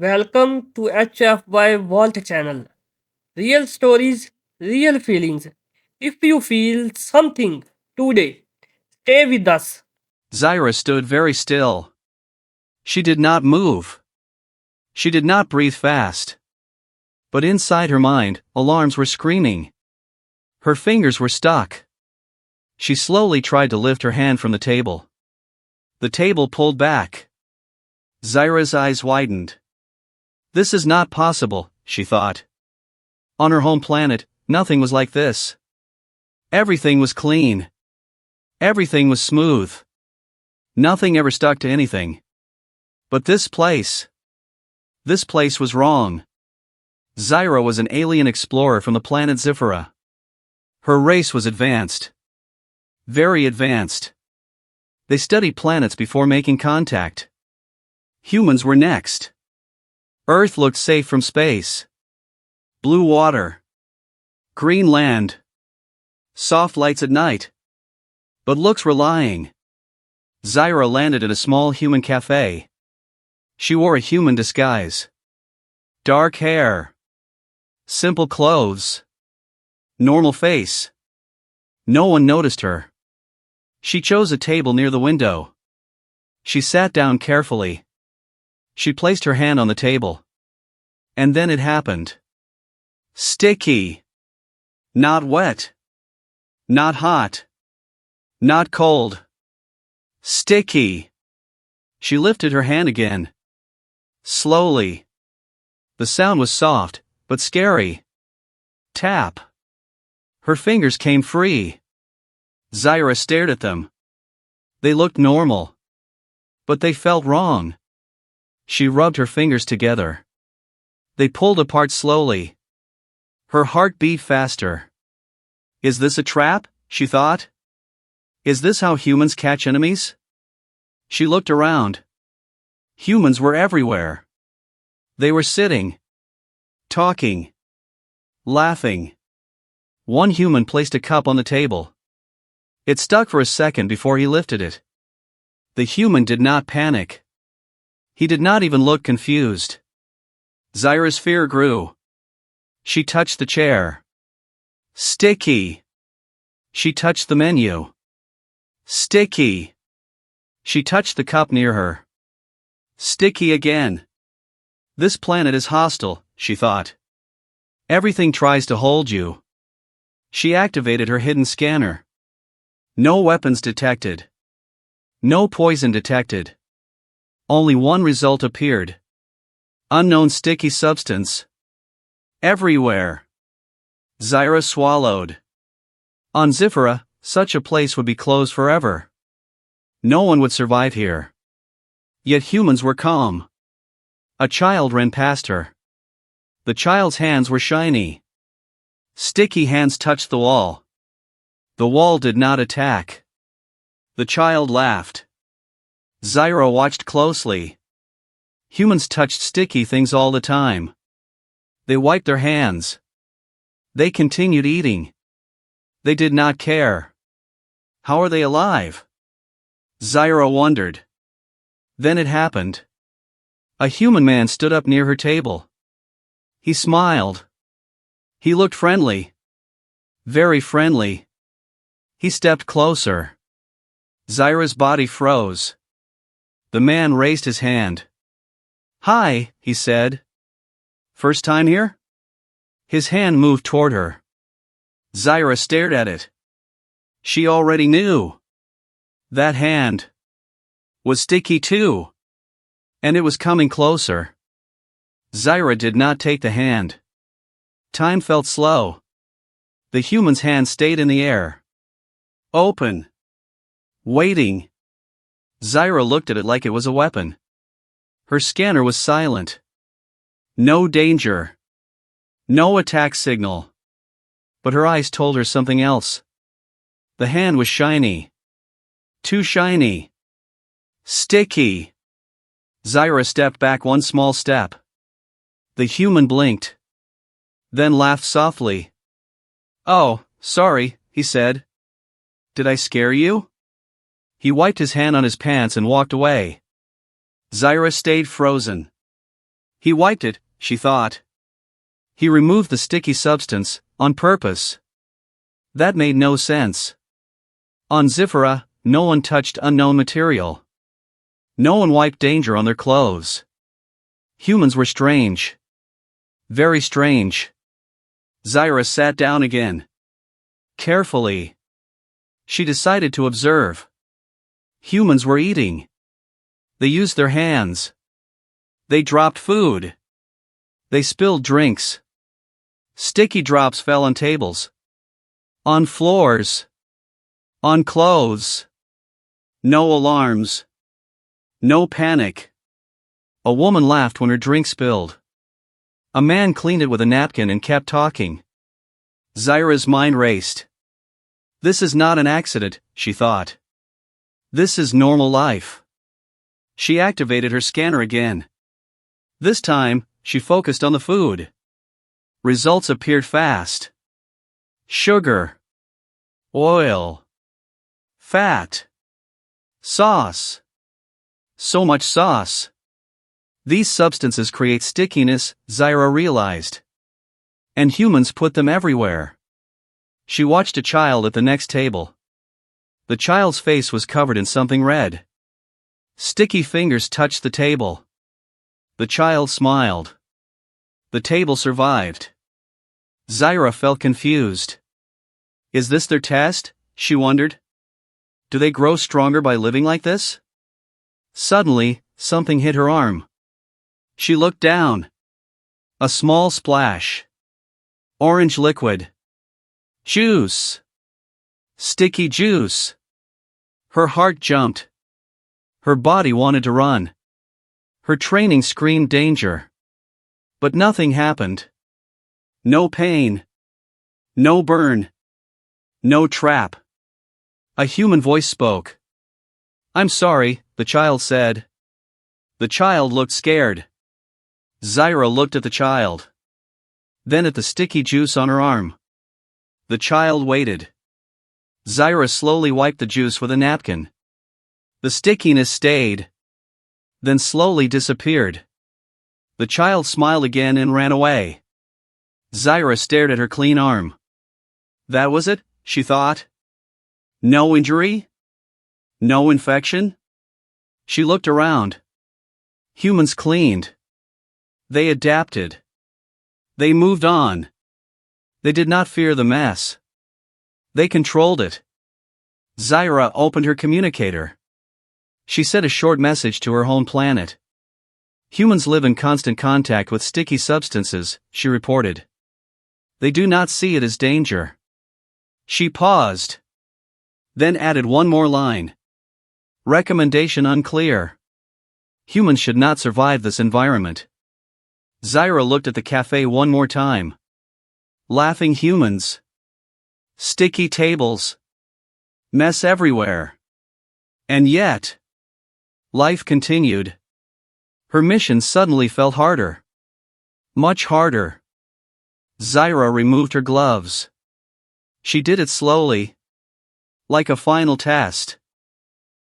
Welcome to HFY Vault channel. Real stories, real feelings. If you feel something today, stay with us. Zyra stood very still. She did not move. She did not breathe fast. But inside her mind, alarms were screaming. Her fingers were stuck. She slowly tried to lift her hand from the table. The table pulled back. Zyra's eyes widened. This is not possible, she thought. On her home planet, nothing was like this. Everything was clean. Everything was smooth. Nothing ever stuck to anything. But this place was wrong. Zyra was an alien explorer from the planet Zifra. Her race was advanced. Very advanced. They studied planets before making contact. Humans were next. Earth looked safe from space. Blue water. Green land. Soft lights at night. But looks were lying. Zyra landed at a small human cafe. She wore a human disguise. Dark hair. Simple clothes. Normal face. No one noticed her. She chose a table near the window. She sat down carefully. She placed her hand on the table. And then it happened. Sticky. Not wet. Not hot. Not cold. Sticky. She lifted her hand again. Slowly. The sound was soft, but scary. Tap. Her fingers came free. Zyra stared at them. They looked normal. But they felt wrong. She rubbed her fingers together. They pulled apart slowly. Her heart beat faster. Is this a trap? She thought. Is this how humans catch enemies? She looked around. Humans were everywhere. They were sitting. Talking. Laughing. One human placed a cup on the table. It stuck for a second before he lifted it. The human did not panic. He did not even look confused. Zyra's fear grew. She touched the chair. Sticky. She touched the menu. Sticky. She touched the cup near her. Sticky again. This planet is hostile, she thought. Everything tries to hold you. She activated her hidden scanner. No weapons detected. No poison detected. Only one result appeared. Unknown sticky substance. Everywhere. Zyra swallowed. On Zifra, such a place would be closed forever. No one would survive here. Yet humans were calm. A child ran past her. The child's hands were shiny. Sticky hands touched the wall. The wall did not attack. The child laughed. Zyra watched closely. Humans touched sticky things all the time. They wiped their hands. They continued eating. They did not care. How are they alive? Zyra wondered. Then it happened. A human man stood up near her table. He smiled. He looked friendly. Very friendly. He stepped closer. Zyra's body froze. The man raised his hand. Hi, he said. First time here? His hand moved toward her. Zyra stared at it. She already knew. That hand was sticky too. And it was coming closer. Zyra did not take the hand. Time felt slow. The human's hand stayed in the air. Open. Waiting. Zyra looked at it like it was a weapon. Her scanner was silent. No danger. No attack signal. But her eyes told her something else. The hand was shiny. Too shiny. Sticky. Zyra stepped back one small step. The human blinked. Then laughed softly. Oh, sorry, he said. Did I scare you? He wiped his hand on his pants and walked away. Zyra stayed frozen. He wiped it, she thought. He removed the sticky substance, on purpose. That made no sense. On Zifra, no one touched unknown material. No one wiped danger on their clothes. Humans were strange. Very strange. Zyra sat down again. Carefully. She decided to observe. Humans were eating. They used their hands. They dropped food. They spilled drinks. Sticky drops fell on tables. On floors. On clothes. No alarms. No panic. A woman laughed when her drink spilled. A man cleaned it with a napkin and kept talking. Zyra's mind raced. This is not an accident, she thought. This is normal life. She activated her scanner again. This time, she focused on the food. Results appeared fast. Sugar. Oil. Fat. Sauce. So much sauce. These substances create stickiness, Zyra realized. And humans put them everywhere. She watched a child at the next table. The child's face was covered in something red. Sticky fingers touched the table. The child smiled. The table survived. Zyra felt confused. Is this their test? She wondered. Do they grow stronger by living like this? Suddenly, something hit her arm. She looked down. A small splash. Orange liquid. Juice. Sticky juice. Her heart jumped. Her body wanted to run. Her training screamed danger. But nothing happened. No pain. No burn. No trap. A human voice spoke. I'm sorry, the child said. The child looked scared. Zyra looked at the child. Then at the sticky juice on her arm. The child waited. Zyra slowly wiped the juice with a napkin. The stickiness stayed. Then slowly disappeared. The child smiled again and ran away. Zyra stared at her clean arm. That was it, she thought. No injury? No infection? She looked around. Humans cleaned. They adapted. They moved on. They did not fear the mess. They controlled it. Zyra opened her communicator. She sent a short message to her home planet. Humans live in constant contact with sticky substances, she reported. They do not see it as danger. She paused. Then added one more line. Recommendation unclear. Humans should not survive this environment. Zyra looked at the cafe one more time. Laughing humans. Sticky tables. Mess everywhere. And yet, life continued. Her mission suddenly felt harder. Much harder. Zyra removed her gloves. She did it slowly. Like a final test.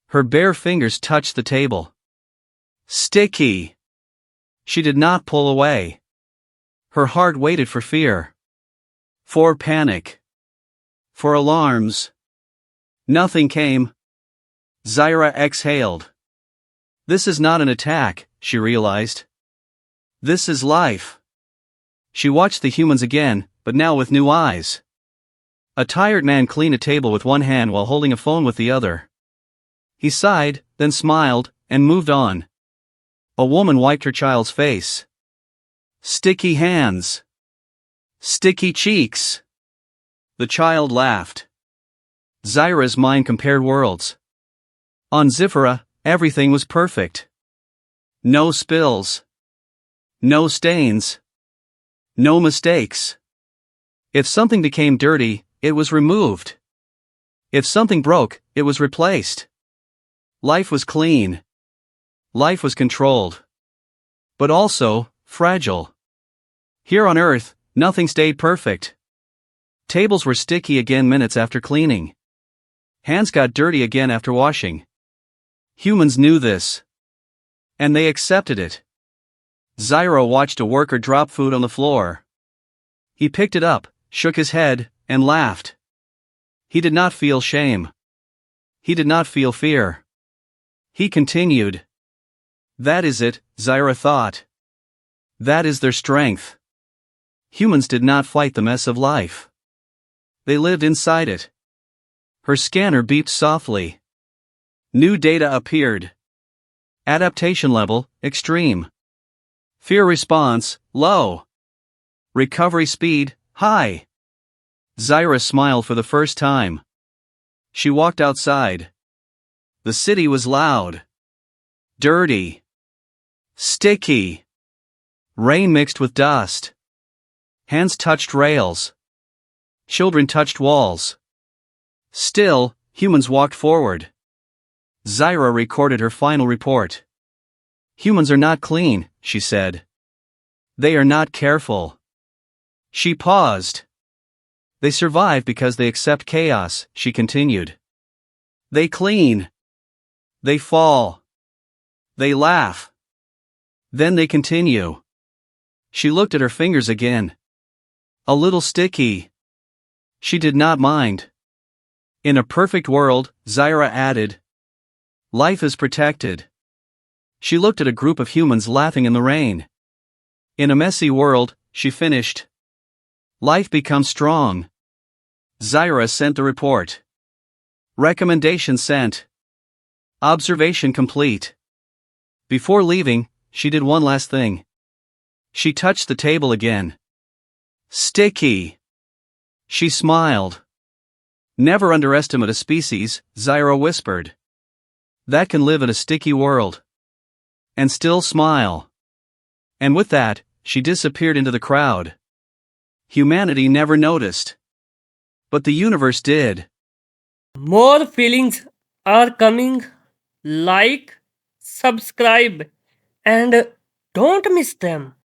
Her bare fingers touched the table. Sticky. She did not pull away. Her heart waited for fear. For panic. For alarms. Nothing came. Zyra exhaled. This is not an attack, she realized. This is life. She watched the humans again, but now with new eyes. A tired man cleaned a table with one hand while holding a phone with the other. He sighed, then smiled, and moved on. A woman wiped her child's face. Sticky hands. Sticky cheeks. The child laughed. Zyra's mind compared worlds. On Zifra, everything was perfect. No spills. No stains. No mistakes. If something became dirty, it was removed. If something broke, it was replaced. Life was clean. Life was controlled. But also, fragile. Here on Earth, nothing stayed perfect. Tables were sticky again minutes after cleaning. Hands got dirty again after washing. Humans knew this. And they accepted it. Zyro watched a worker drop food on the floor. He picked it up, shook his head, and laughed. He did not feel shame. He did not feel fear. He continued. That is it, Zyra thought. That is their strength. Humans did not fight the mess of life. They lived inside it. Her scanner beeped softly. New data appeared. Adaptation level, extreme. Fear response, low. Recovery speed, high. Zyra smiled for the first time. She walked outside. The city was loud. Dirty. Sticky. Rain mixed with dust. Hands touched rails. Children touched walls. Still, humans walked forward. Zyra recorded her final report. Humans are not clean, she said. They are not careful. She paused. They survive because they accept chaos, she continued. They clean. They fall. They laugh. Then they continue. She looked at her fingers again. A little sticky. She did not mind. In a perfect world, Zyra added. Life is protected. She looked at a group of humans laughing in the rain. In a messy world, she finished. Life becomes strong. Zyra sent the report. Recommendation sent. Observation complete. Before leaving, she did one last thing. She touched the table again. Sticky. She smiled. Never underestimate a species, Zyra whispered. That can live in a sticky world. And still smile. And with that, she disappeared into the crowd. Humanity never noticed. But the universe did. More feelings are coming. Like, subscribe, and don't miss them.